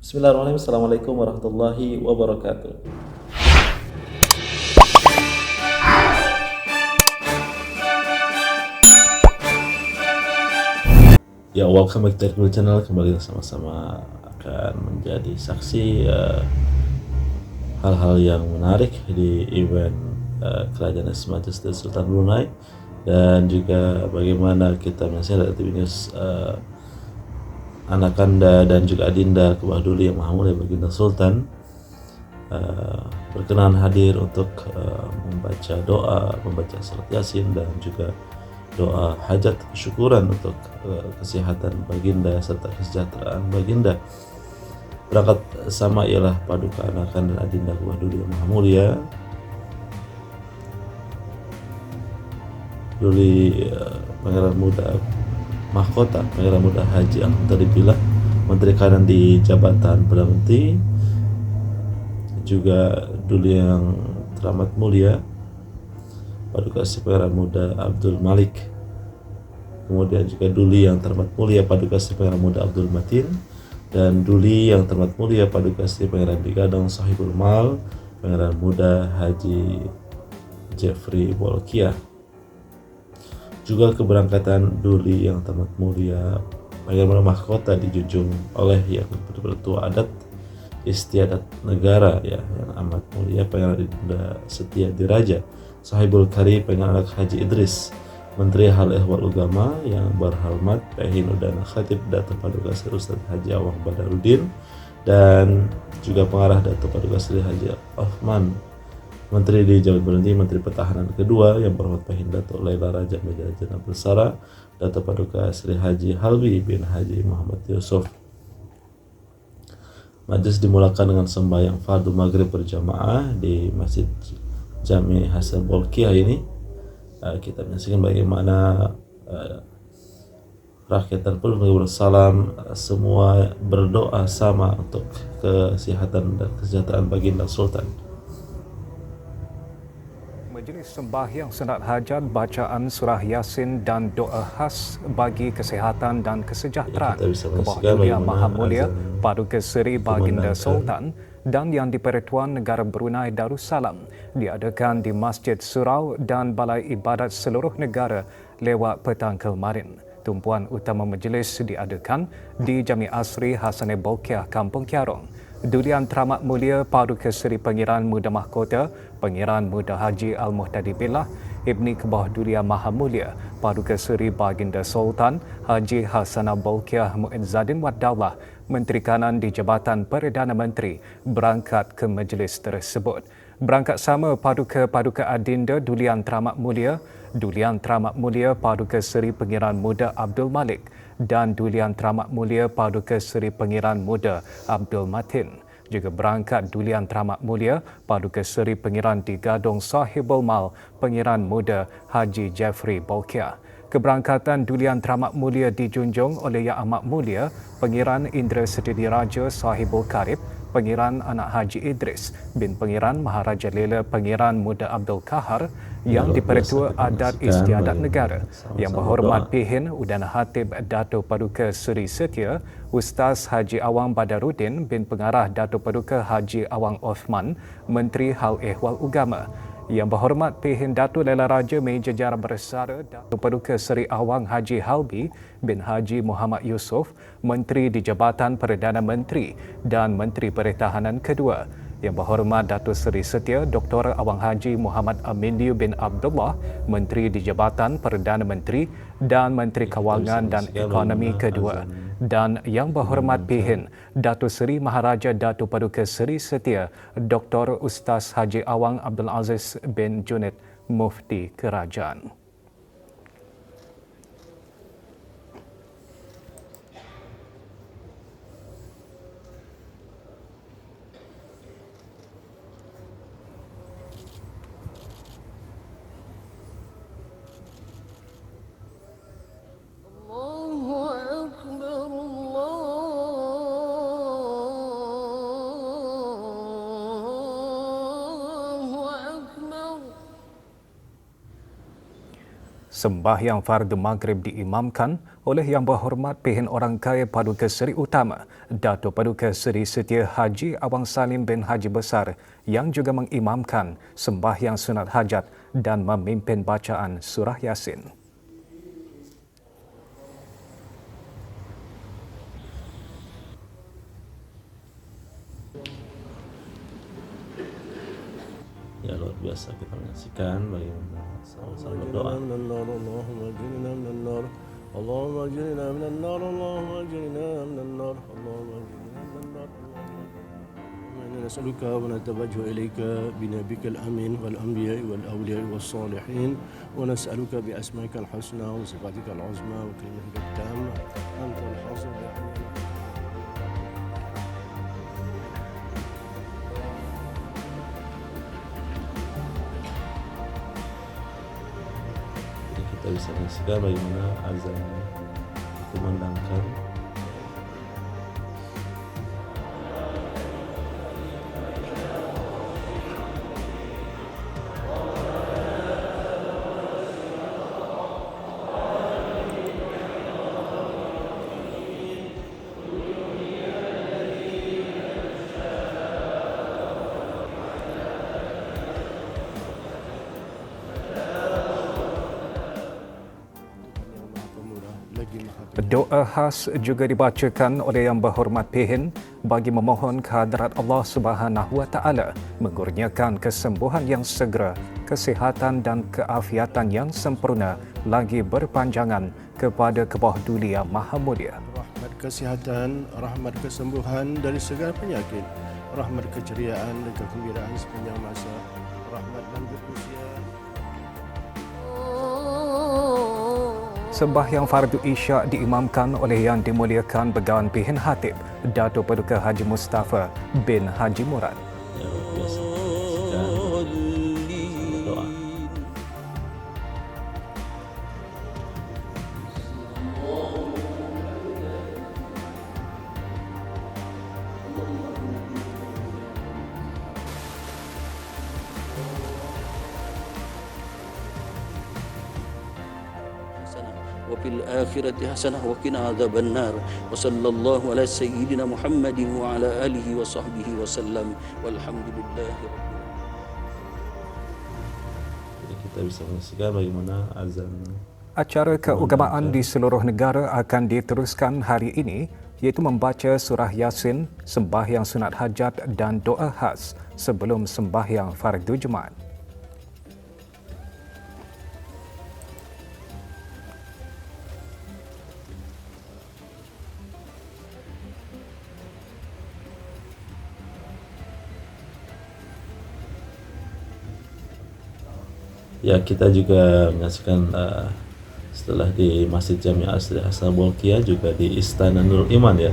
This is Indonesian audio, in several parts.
Bismillahirrahmanirrahim. Assalamualaikum warahmatullahi wabarakatuh. Ya, welcome back to the channel. Kembali sama-sama akan menjadi saksi hal-hal yang menarik di event Kerajaan His Majesty Sultan Brunei, dan juga bagaimana kita menyaksikan TV News Anakanda dan juga Adinda Kubah Duli Yang Maha Mulia Baginda Sultan berkenan hadir untuk membaca doa, membaca surat Yasin, dan juga doa hajat kesyukuran untuk kesehatan baginda serta kesejahteraan baginda. Berangkat sama ialah paduka anakan dan Adinda Kubah Duli Yang Maha Mulia Duli Pangeran Muda Mahkota Pangeran Muda Haji Alhamdulillah, Menteri Kanan di Jabatan Perdana Menteri, juga Duli Yang Teramat Mulia Paduka Sri Pangeran Muda Abdul Malik, kemudian juga Duli Yang Teramat Mulia Paduka Sri Pangeran Muda Abdul Matin, dan Duli Yang Teramat Mulia Paduka Sri Pangeran Digadong Sahibul Mal Pangeran Muda Haji Jeffrey Bolkiah. Juga keberangkatan Duli Yang Teramat Mulia Pangeran Mahkota dijunjung oleh Yang Bertua Adat Istiadat Negara, ya, Yang Amat Mulia Pangeran Dinda Setia Diraja Sahibul Kari Pangeran Haji Idris, Menteri Hal Ehwal Ugama Yang Berhormat Pehin Udana Khatib Dato Paduka Sri Ustadz Haji Awang Badarudin, dan juga Pengarah Dato Paduka Sri Haji Othman, Menteri di Jabatan Berhenti Menteri Pertahanan kedua Yang Berhormat Pehin Dato Laila Raja Meja Jana Bersara Dato Paduka Sri Haji Halbi bin Haji Muhammad Yusuf. Majelis dimulakan dengan sembahyang fardu maghrib berjamaah di Masjid Jami Hasan Bolkiah ini. Kita menyaksikan bagaimana rakyat dan penduduk bersalam semua berdoa sama untuk kesehatan dan kesejahteraan baginda Sultan. Majlis sembahyang sunat hajat, bacaan surah Yasin dan doa khas bagi kesihatan dan kesejahteraan Kubah Duli Yang Maha Mulia Paduka Seri Baginda Sultan dan Yang di-Pertuan Negara Brunei Darussalam diadakan di Masjid Surau dan Balai Ibadat Seluruh Negara lewat petang kemarin. Tumpuan utama majlis diadakan di Jami Asri Hasanai Bolkiah, Kampung Kiarong. Duli Yang Teramat Mulia Paduka Seri Pangeran Muda Mahkota Pangeran Muda Haji Al-Muhtadi Billah Ibni Kubah Duli Yang Maha Mulia Paduka Seri Baginda Sultan Haji Hasanah Bolkiah Muizzadin Wad Daulah, Menteri Kanan di Jabatan Perdana Menteri, berangkat ke majlis tersebut. Berangkat sama Paduka Adinda Duli Yang Teramat Mulia Paduka Seri Pangeran Muda Abdul Malik dan Duli Yang Teramat Mulia Paduka Seri Pangeran Muda Abdul Matin. Juga berangkat Duli Yang Teramat Mulia Paduka Seri Pangeran Digadong Sahibul Mal Pangeran Muda Haji Jeffrey Bolkiah. Keberangkatan Duli Yang Teramat Mulia dijunjung oleh Yang Amat Mulia Pangeran Indra Setidiraja Sahibul Karib Pangeran Anak Haji Idris bin Pangeran Maharaja Lela Pangeran Muda Abdul Kahar Yang di-Pertua Adat Istiadat Negara, Yang Berhormat Pihin Udana Khatib Dato Paduka Seri Setia Ustaz Haji Awang Badarudin bin Pengarah Dato Paduka Haji Awang Othman, Menteri Hal Ehwal Ugama, Yang Berhormat Pihin Dato Laila Raja Meja Jara Bersara Dato Paduka Seri Awang Haji Halbi bin Haji Muhammad Yusuf, Menteri di Jabatan Perdana Menteri dan Menteri Pertahanan kedua, Yang Berhormat Dato Seri Setia Dr. Awang Haji Muhammad Amindiu bin Abdullah, Menteri di Jabatan Perdana Menteri dan Menteri Kewangan dan Ekonomi kedua, dan Yang Berhormat Pihin Dato Seri Maharaja Dato Paduka Seri Setia Dr. Ustaz Haji Awang Abdul Aziz bin Junid, Mufti Kerajaan. sembahyang fardu maghrib diimamkan oleh Yang Berhormat Pehin Orang Kaya Paduka Seri Utama Dato' Paduka Seri Setia Haji Awang Salim bin Haji Besar yang juga mengimamkan sembahyang sunat hajat dan memimpin bacaan surah Yasin. Ya, luar biasa kita menyaksikan bagaimana sama-sama berdoa. Allahumma ajirna minan nar, Allahumma ajirna minan nar, Allahumma ajirna minan nar. Inna nas'aluka wa natawajjahu ilayka bi nabiyyikal amin wal anbiya'i wal awliya'i was salihin wa nas'aluka bi asma'ikal husna wa sifatikal uzma wa kalimatikal tammah antal hasil ya Allah. Kita bisa menyaksikan bagaimana azan dikumandangkan. Doa khas juga dibacakan oleh Yang Berhormat Pehin bagi memohon kehadrat Allah Subhanahu Wa Taala mengurniakan kesembuhan yang segera, kesihatan dan keafiatan yang sempurna lagi berpanjangan kepada Kebawah Duli Yang Maha Mulia. Rahmat kesihatan, rahmat kesembuhan dari segala penyakit, rahmat keceriaan dan kegembiraan sepanjang masa, rahmat lanjut usia. Sembahyang fardu Isyak diimamkan oleh Yang Dimuliakan Begawan Pehin Hatib Dato' Paduka Haji Mustafa bin Haji Murad. Ya, luar biasa kita menyaksikan berdoa. وفي الآخرة حسنة وقنا عذاب النار وصلى الله على سيدنا محمد وعلى آله وصحبه وسلم والحمد لله رب العالمين. Jadi kita bisa menyaksikan bagaimana azan Acara keagamaan di seluruh negara akan diteruskan hari ini iaitu membaca surah Yasin, sembahyang sunat hajat dan doa khas sebelum sembahyang fardu Jumaat. Ya, kita juga menyaksikan setelah di Masjid Jami' Asri Hasan Bolkiah juga di Istana Nurul Iman ya.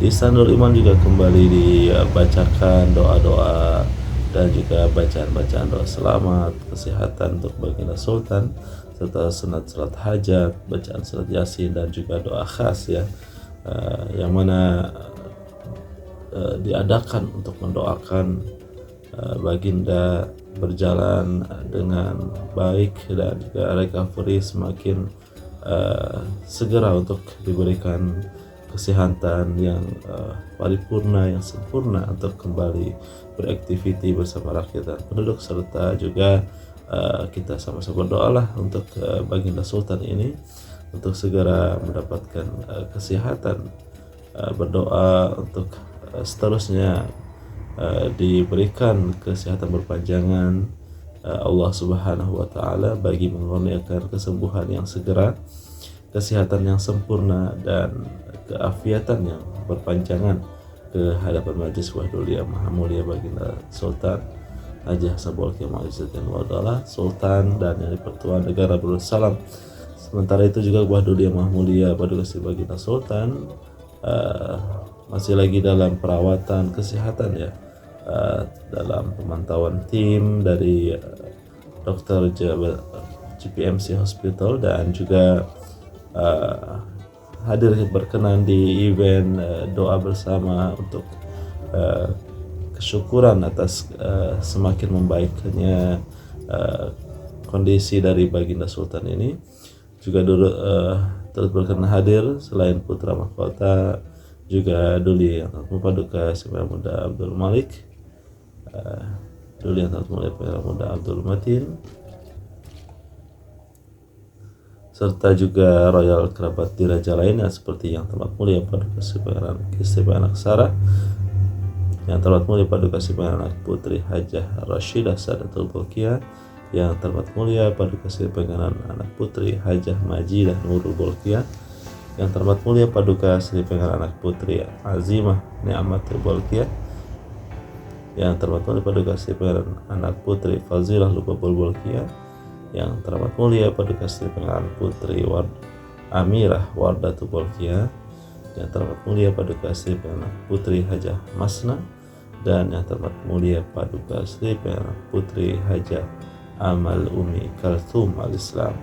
Di Istana Nurul Iman juga kembali dibacakan doa-doa dan juga bacaan-bacaan doa selamat, kesehatan untuk baginda Sultan serta sunat salat hajat, bacaan salat Yasin dan juga doa khas ya. Yang mana diadakan untuk mendoakan baginda berjalan dengan baik dan juga recovery semakin segera untuk diberikan kesehatan yang paripurna, yang sempurna untuk kembali beraktiviti bersama rakyat dan penduduk, serta juga kita sama-sama berdoalah untuk baginda Sultan ini untuk segera mendapatkan kesehatan, berdoa untuk seterusnya diberikan kesehatan berpanjangan Allah Subhanahu Wa Taala bagi mengurniakan kesembuhan yang segera, kesehatan yang sempurna dan keafiatan yang berpanjangan ke hadapan Majelis Wahidul Yang Maha Mulia baginda Sultan Haji Hasan Bolkiah Ma'izzatin Wadalah Sultan dan yang Pertuan Negara Darussalam. Sementara itu juga Wahidul Yang Maha Mulia Paduka Sri Baginda Sultan masih lagi dalam perawatan kesehatan ya. Dalam pemantauan tim dari dokter GPMC Hospital dan juga hadir berkenan di event doa bersama untuk kesyukuran atas semakin membaiknya kondisi dari Baginda Sultan ini juga turut berkenan hadir selain putra mahkota juga Duli yang Tengku Paduka Si Pengarah Muda Abdul Malik, Duli yang Tengku Pengarah Muda Abdul Matin, serta juga royal kerabat diraja lainnya seperti yang Terhormat Mulia Paduka Si Pangeran Aksara, yang Terhormat Mulia Paduka Si Pangeran Putri Hajah Rashidah Sadatul Bolkiah, yang Terhormat Mulia Paduka Si Pangeran Anak Putri Hajah Majidah Nurul Bolkiah, yang Terhormat Mulia Paduka Sri Pangeran Anak Putri Azimah Ni'amatul Bolkiah, yang Terhormat Mulia Paduka Sri Pangeran Anak Putri Fazilah Lubabul Bolkiah, yang Terhormat Mulia Paduka Sri Pangeran Putri Amirah Wardatul Bolkiah, yang Terhormat Mulia Paduka Sri Pangeran Putri Hajah Masna, dan yang Terhormat Mulia Paduka Sri Pangeran Putri Hajah Amal Umi Kalthum Al-Islam.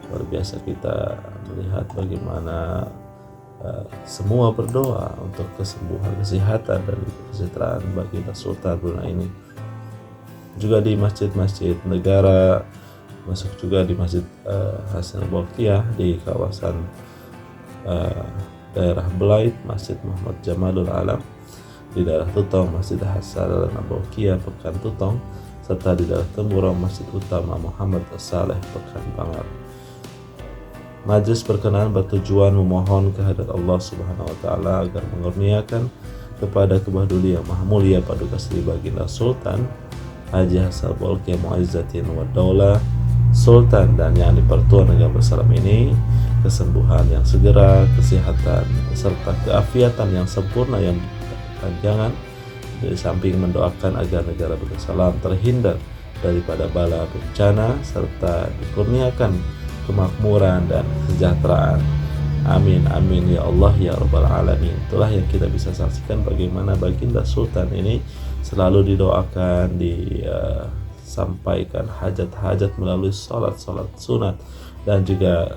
Luar biasa kita melihat bagaimana semua berdoa untuk kesembuhan, kesehatan, dan kesejahteraan Baginda Sultan Brunei ini. Juga di masjid-masjid negara, masuk juga di Masjid Hasan Bolkiah di kawasan daerah Belait, Masjid Muhammad Jamalul Alam, di daerah Tutong Masjid Hasan Bolkiah Pekan Tutong, serta di daerah Temurong Masjid Utama Muhammad Saleh Pekan Bangar. Majlis berkenaan bertujuan memohon kehadirat Allah Subhanahu wa Ta'ala agar mengurniakan kepada Kebah Duli yang Maha Mulia Paduka Sri Baginda Sultan Haji Hasan Bolkiah Mu'izzatin wa Daulah Sultan dan yang di-Pertuan Negara Darussalam ini kesembuhan yang segera, kesehatan serta keafiatan yang sempurna yang berkepanjangan, dari samping mendoakan agar negara Darussalam terhindar daripada bala bencana serta dikurniakan kemakmuran dan kesejahteraan. Amin amin ya Allah ya Rabbal Alamin. Itulah yang kita bisa saksikan bagaimana Baginda Sultan ini selalu didoakan, disampaikan hajat-hajat melalui sholat-sholat sunat dan juga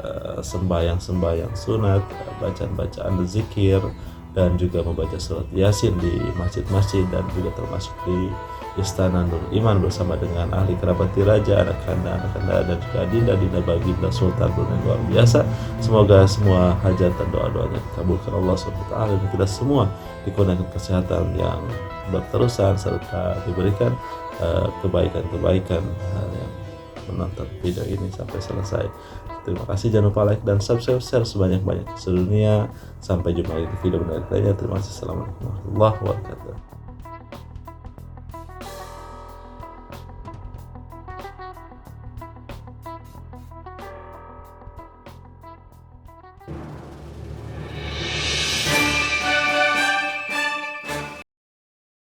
sembahyang-sembahyang sunat, bacaan-bacaan zikir, dan juga membaca surat Yasin di masjid-masjid dan juga termasuk di Istana Nur Iman bersama dengan ahli kerabat diraja, anak kanda dan juga dinda Baginda Sultan Brunei. Luar biasa. Semoga semua hajat dan doa-doanya dikabulkan Allah SWT dan kita semua dikurniakan kesehatan yang berterusan serta diberikan kebaikan-kebaikan yang menonton video ini sampai selesai. Terima kasih, jangan lupa like dan subscribe, share sebanyak-banyak ke seluruh dunia. Sampai jumpa lagi di video menarik lainnya. Terima kasih. Assalamualaikum warahmatullahi wabarakatuh.